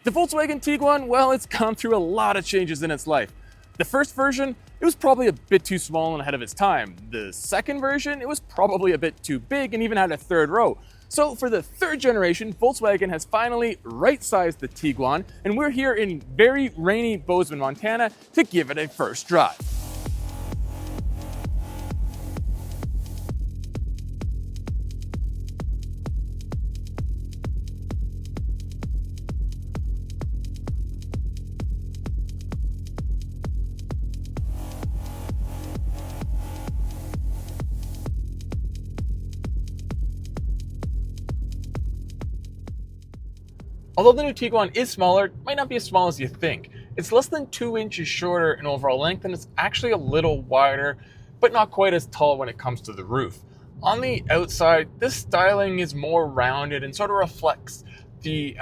The Volkswagen Tiguan, well, it's gone through a lot of changes in its life. The first version, it was probably a bit too small and ahead of its time. The second version, it was probably a bit too big and even had a third row. So for the third generation, Volkswagen has finally right-sized the Tiguan, and we're here in very rainy Bozeman, Montana to give it a first drive. Although the new Tiguan is smaller, it might not be as small as you think. It's less than 2 inches shorter in overall length, and it's actually a little wider, but not quite as tall when it comes to the roof. On the outside, this styling is more rounded and sort of reflects the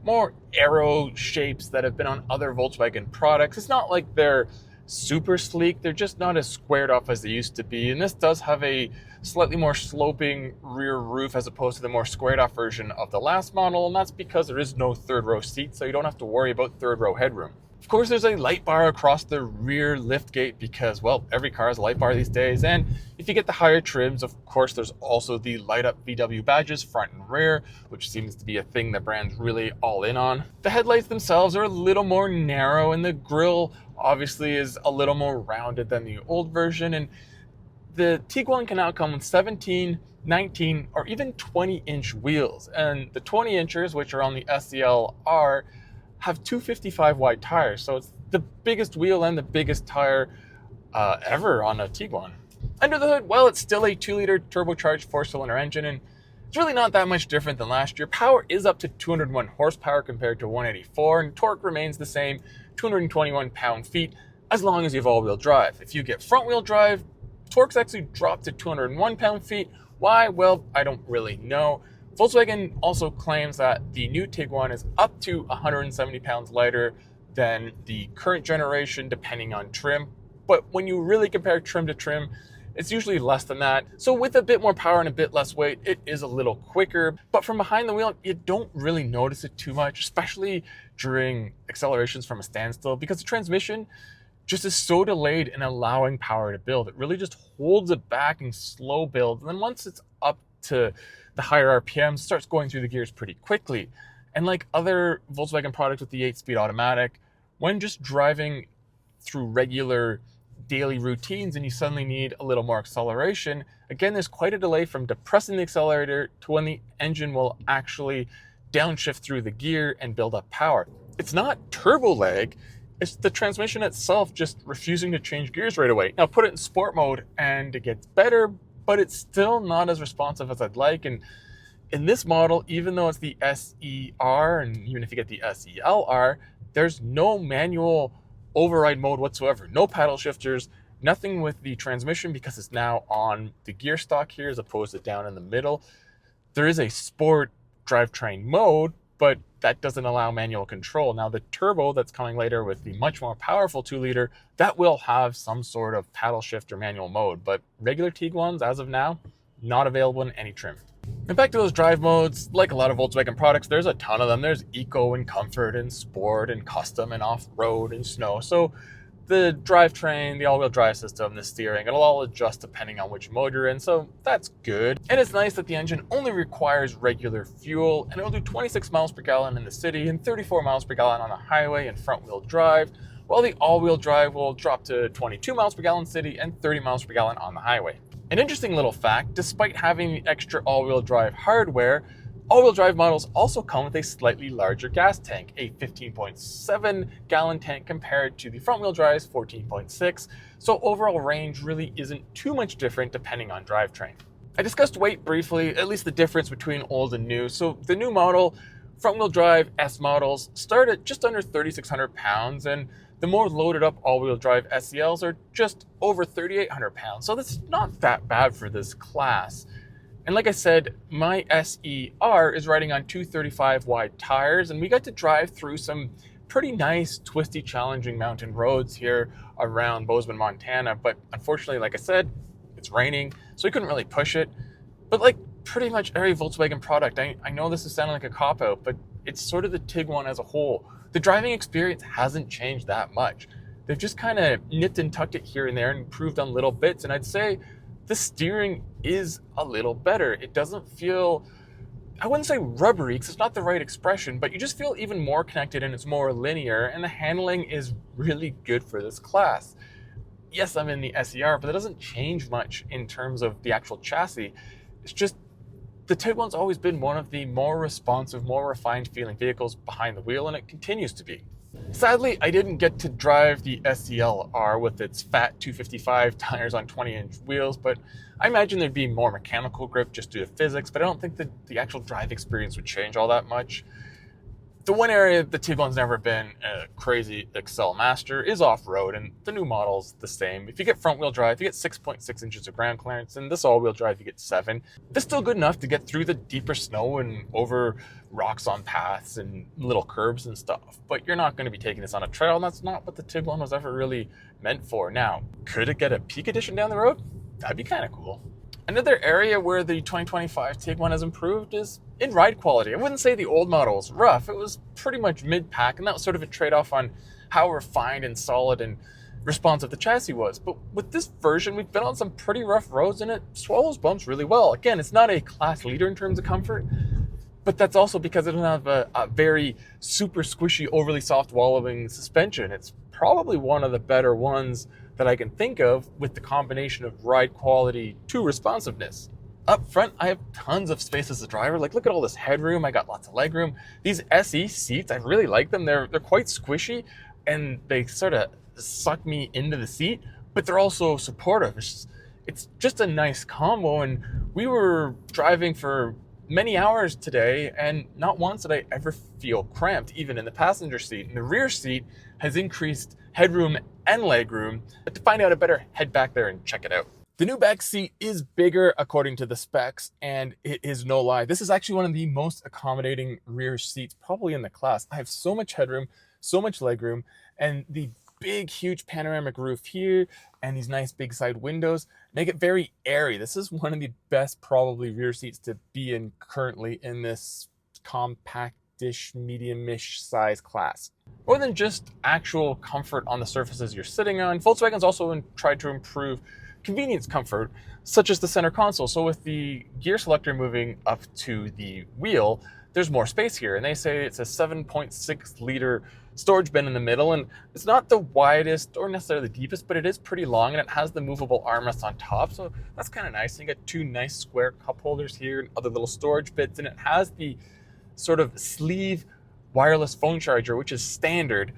more arrow shapes that have been on other Volkswagen products. It's not like they're super sleek, they're just not as squared off as they used to be. And this does have a slightly more sloping rear roof as opposed to the more squared off version of the last model, and that's because there is no third row seat, so you don't have to worry about third row headroom. Of course, there's a light bar across the rear liftgate because, well, every car has a light bar these days, and if you get the higher trims, of course, there's also the light up VW badges front and rear, which seems to be a thing the brand's really all in on. The headlights themselves are a little more narrow, and the grille obviously is a little more rounded than the old version, and the Tiguan can now come with 17, 19, or even 20-inch wheels. And the 20 inchers, which are on the SEL-R, have 255 wide tires. So it's the biggest wheel and the biggest tire ever on a Tiguan. Under the hood, well, it's still a 2-liter turbocharged 4-cylinder engine, and it's really not that much different than last year. Power is up to 201 horsepower compared to 184, and torque remains the same, 221 pound-feet, as long as you have all-wheel drive. If you get front-wheel drive, torque's actually dropped to 201 pound-feet. Why? Well, I don't really know. Volkswagen also claims that the new Tiguan is up to 170 pounds lighter than the current generation, depending on trim. But when you really compare trim to trim, it's usually less than that. So with a bit more power and a bit less weight, it is a little quicker. But from behind the wheel, you don't really notice it too much, especially during accelerations from a standstill, because the transmission just is so delayed in allowing power to build. It really just holds it back in slow build. And then once it's up to the higher RPMs, it starts going through the gears pretty quickly. And like other Volkswagen products with the 8-speed automatic, when just driving through regular daily routines and you suddenly need a little more acceleration, again, there's quite a delay from depressing the accelerator to when the engine will actually downshift through the gear and build up power. It's not turbo lag, it's the transmission itself just refusing to change gears right away. Now put it in sport mode and it gets better, but it's still not as responsive as I'd like. And in this model, even though it's the SER, and even if you get the SEL-R, there's no manual override mode whatsoever. No paddle shifters, nothing with the transmission because it's now on the gear stock here as opposed to down in the middle. There is a sport drivetrain mode, but that doesn't allow manual control. Now the turbo that's coming later with the much more powerful 2-liter, that will have some sort of paddle shift or manual mode, but regular Tiguans, as of now, not available in any trim. And back to those drive modes, like a lot of Volkswagen products, there's a ton of them. There's eco and comfort and sport and custom and off-road and snow. So the drivetrain, the all-wheel drive system, the steering, it'll all adjust depending on which mode you're in, so that's good. And it's nice that the engine only requires regular fuel, and it'll do 26 miles per gallon in the city and 34 miles per gallon on the highway and front-wheel drive, while the all-wheel drive will drop to 22 miles per gallon city and 30 miles per gallon on the highway. An interesting little fact, despite having the extra all-wheel drive hardware, all-wheel drive models also come with a slightly larger gas tank, a 15.7 gallon tank compared to the front-wheel drive's 14.6, so overall range really isn't too much different depending on drivetrain. I discussed weight briefly, at least the difference between old and new. So the new model, front-wheel drive S models, start at just under 3,600 pounds, and the more loaded up all-wheel drive SELs are just over 3,800 pounds, so that's not that bad for this class. And like I said, my SER is riding on 235 wide tires, and we got to drive through some pretty nice, twisty, challenging mountain roads here around Bozeman, Montana. But unfortunately, like I said, it's raining, so we couldn't really push it. But like pretty much every Volkswagen product, I know this is sounding like a cop-out, but it's sort of the Tiguan as a whole. The driving experience hasn't changed that much. They've just kind of nipped and tucked it here and there and improved on little bits. And I'd say the steering is a little better. It doesn't feel, I wouldn't say rubbery because it's not the right expression, but you just feel even more connected and it's more linear, and the handling is really good for this class. Yes, I'm in the SER, but that doesn't change much in terms of the actual chassis. It's just the Tiguan's always been one of the more responsive, more refined feeling vehicles behind the wheel, and it continues to be. Sadly, I didn't get to drive the SEL-R with its fat 255 tires on 20-inch wheels, but I imagine there'd be more mechanical grip just due to physics, but I don't think that the actual drive experience would change all that much. The one area the Tiguan's never been a crazy excel master is off-road, and the new model's the same. If you get front-wheel drive, you get 6.6 inches of ground clearance, and this all-wheel drive, you get 7. This is still good enough to get through the deeper snow and over rocks on paths and little curbs and stuff, but you're not going to be taking this on a trail, and that's not what the Tiguan was ever really meant for. Now, could it get a Peak Edition down the road? That'd be kind of cool. Another area where the 2025 Tiguan has improved is in ride quality. I wouldn't say the old model was rough. It was pretty much mid-pack, and that was sort of a trade-off on how refined and solid and responsive the chassis was. But with this version, we've been on some pretty rough roads, and it swallows bumps really well. Again, it's not a class leader in terms of comfort, but that's also because it doesn't have a very super squishy, overly soft wallowing suspension. It's probably one of the better ones that I can think of with the combination of ride quality to responsiveness. Up front, I have tons of space as a driver. Like, look at all this headroom. I got lots of legroom. These SE seats, I really like them. They're quite squishy, and they sort of suck me into the seat, but they're also supportive. It's just a nice combo, and we were driving for many hours today, and not once did I ever feel cramped, even in the passenger seat. And the rear seat has increased headroom and legroom. But to find out, I better head back there and check it out. The new back seat is bigger according to the specs, and it is no lie. This is actually one of the most accommodating rear seats probably in the class. I have so much headroom, so much legroom, and the big, huge panoramic roof here and these nice big side windows make it very airy. This is one of the best probably rear seats to be in currently in this compactish, medium-ish size class. More than just actual comfort on the surfaces you're sitting on, Volkswagen's also tried to improve convenience comfort, such as the center console. So with the gear selector moving up to the wheel, there's more space here, and they say it's a 7.6 liter storage bin in the middle, and it's not the widest or necessarily the deepest, but it is pretty long, and it has the movable armrests on top, so that's kind of nice. You get 2 nice square cup holders here and other little storage bits, and it has the sort of sleeve wireless phone charger, which is standard,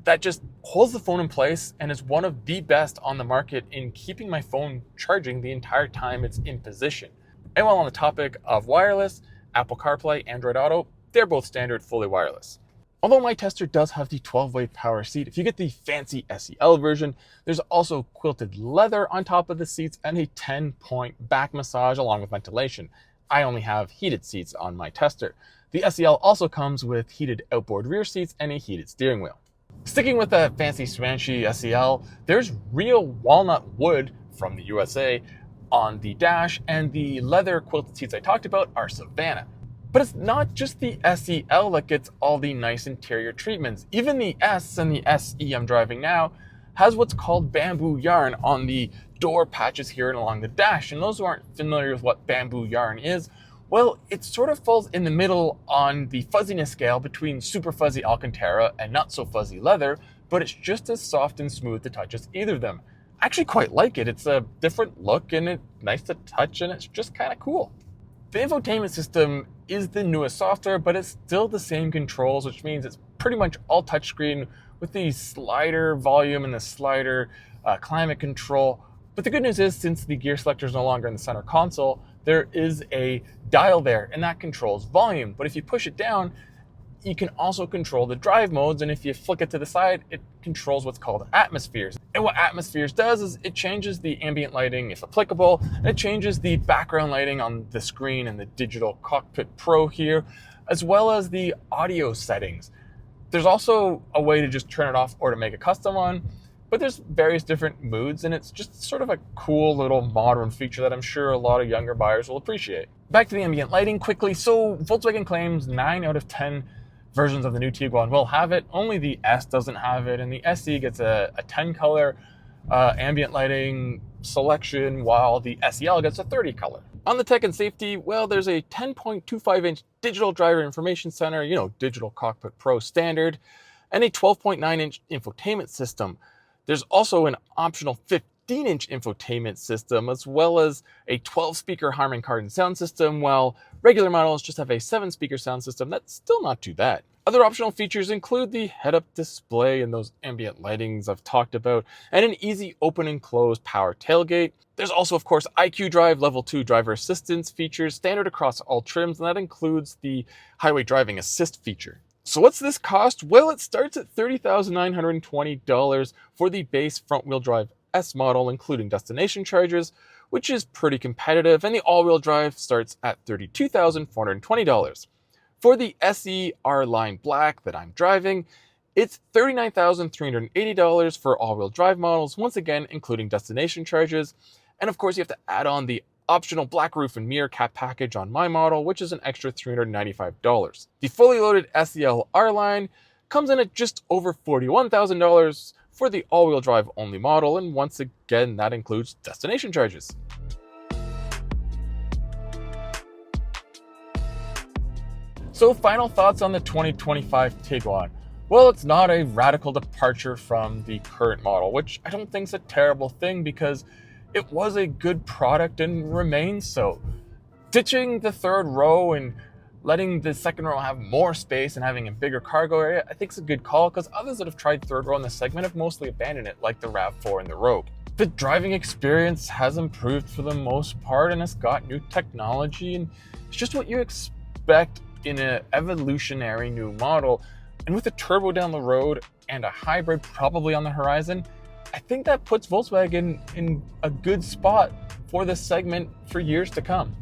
that just holds the phone in place and is one of the best on the market in keeping my phone charging the entire time it's in position. And while on the topic of wireless, Apple CarPlay, Android Auto, they're both standard fully wireless. Although my tester does have the 12-way power seat, if you get the fancy SEL version, there's also quilted leather on top of the seats and a 10-point back massage along with ventilation. I only have heated seats on my tester. The SEL also comes with heated outboard rear seats and a heated steering wheel. Sticking with that fancy smanchy SEL, there's real walnut wood from the USA on the dash, and the leather quilted seats I talked about are Savannah. But it's not just the SEL that gets all the nice interior treatments. Even the S and the SE I'm driving now has what's called bamboo yarn on the door patches here and along the dash. And those who aren't familiar with what bamboo yarn is, well, it sort of falls in the middle on the fuzziness scale between super fuzzy Alcantara and not so fuzzy leather, but it's just as soft and smooth to touch as either of them. I actually quite like it. It's a different look and it's nice to touch, and it's just kind of cool. The infotainment system is the newest software, but it's still the same controls, which means it's pretty much all touchscreen with the slider volume and the slider climate control. But the good news is, since the gear selector is no longer in the center console, there is a dial there, and that controls volume. But if you push it down, you can also control the drive modes, and if you flick it to the side, it controls what's called atmospheres. And what atmospheres does is it changes the ambient lighting, if applicable, and it changes the background lighting on the screen and the digital cockpit pro here, as well as the audio settings. There's also a way to just turn it off or to make a custom one. but there's various different moods, and it's just sort of a cool little modern feature that I'm sure a lot of younger buyers will appreciate. Back to the ambient lighting quickly. So Volkswagen claims 9 out of 10 versions of the new Tiguan will have it. Only the S doesn't have it, and the SE gets a 10 color ambient lighting selection, while the SEL gets a 30 color. On the tech and safety, well, there's a 10.25-inch digital driver information center, Digital Cockpit Pro standard, and a 12.9-inch infotainment system. There's also an optional 15-inch infotainment system, as well as a 12-speaker Harman Kardon sound system, while regular models just have a 7-speaker sound system. That's still not too bad. Other optional features include the head-up display and those ambient lightings I've talked about, and an easy open and close power tailgate. There's also, of course, IQ Drive Level 2 driver assistance features standard across all trims, and that includes the highway driving assist feature. So what's this cost? Well, it starts at $30,920 for the base front-wheel drive S model, including destination charges, which is pretty competitive, and the all-wheel drive starts at $32,420. For the SE R-Line Black that I'm driving, it's $39,380 for all-wheel drive models, once again including destination charges. And of course, you have to add on the optional black roof and mirror cap package on my model, which is an extra $395. The fully loaded SEL R-Line comes in at just over $41,000 for the all-wheel drive only model, and once again, that includes destination charges. So final thoughts on the 2025 Tiguan. Well, it's not a radical departure from the current model, which I don't think is a terrible thing because it was a good product and remains so. Ditching the third row and letting the second row have more space and having a bigger cargo area, I think is a good call because others that have tried third row in the segment have mostly abandoned it, like the RAV4 and the Rogue. The driving experience has improved for the most part and has got new technology, and it's just what you expect in an evolutionary new model. And with a turbo down the road and a hybrid probably on the horizon, I think that puts Volkswagen in a good spot for this segment for years to come.